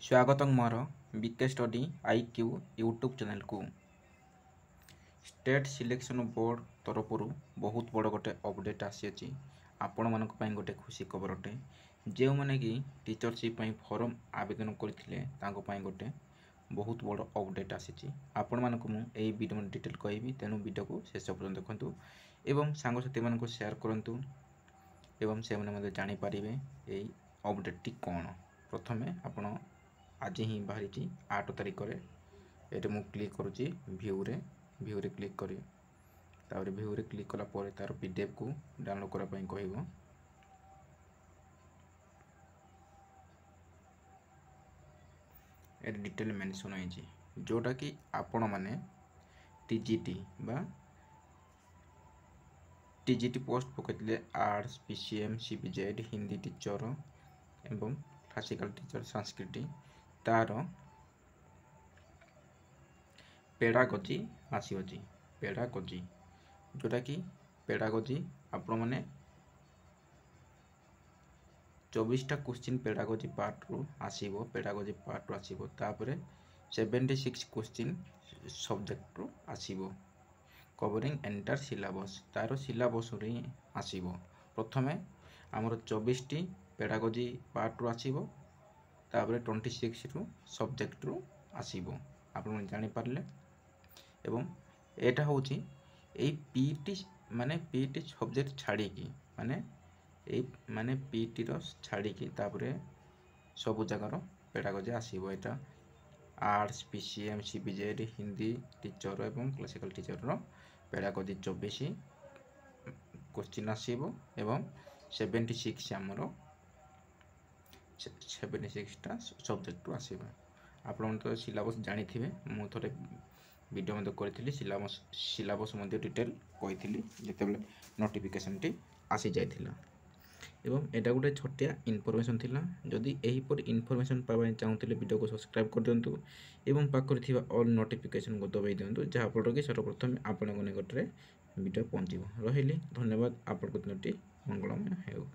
स्वागतम मोर BK study IQ YouTube channel को। स्टेट सिलेक्शन बोर्ड तरफ बहुत बड़ गोटे अपडेट आसी आपण मान गोटे खुशी खबर अटे। जो मैंने कि टीचरशिप फॉर्म आवेदन करते गोटे बहुत बड़ अपडेट आसी आपण मानक मुझे वीडियो डिटेल कहबी, तेणु वीडियो को शेष पर्यटन देखूँ एवं सांगसाथी मान शेयर करूँ एवं से जानीपर यही अपडेट कौन। प्रथम आपण आज ही बाहरी 8 तारिख ये मुझे क्लिक करुच्ची व्यू रे क्लिक करी व्यू रे क्लिक कला पर तार पीडीएफ को डाउनलोड करने कहब। ये डिटेल मेंशन होइछि जोटा कि आपण माने टीजीटी बा टीजीटी पोस्ट पकड़े arts PCM CBZ Hindi teacher एवं क्लासिकल टीचर संस्कृत तार पेडागोजी आसी पेडागोजी जोटा कि पेडागोजी आपण माने 24टा क्वेश्चन पेडागोजी पार्ट रू आसीबो। पेडागोजी पार्ट रू आसीबो तापरे 76 क्वेश्चन सब्जेक्ट रू आसीबो कवरिंग एंटायर सिलेबस तार सिलेबस रे आसीबो। प्रथमे हमर 24टी पेडागोजी पार्ट रू आसीबो तापरे 26 रू सब्जेक्ट रू आसीबो आपण जानि पारले। एवं एटा होची एई पीटी माने पीटी सब्जेक्ट छाड़ी की माने पीटी रो छाड़ी की तापरे सब जगार पेडागोजी आसीबो। एटा arts PCM CBZ Hindi teacher एवं क्लासिकल टीचर रो पेडागोजी 24 क्वेश्चन आसीबो एवं 76 हमर 76टा सब्जेक्ट रू आसीबो। आपण तो सिलेबस जानी थिबे, मु थोड़े वीडियो में करी सिलेबस डिटेल कही जिते नोटिफिकेशन टी आसी जाइथिला। एवं एटा गोटे छोटिया इनफॉरमेशन थिला। जदि एहीपर इनफॉरमेशन पाबा चाहूले वीडियो को सब्सक्राइब कर दिंतु एवं पाखरे थिबा ऑल नोटिफिकेशन को दबाई दिंतु जहाँफल कि सर्वप्रथम आपण निकटरे वीडियो पहुँचो। रही धन्यवाद। आपण दिनटी मंगलमय हेउ।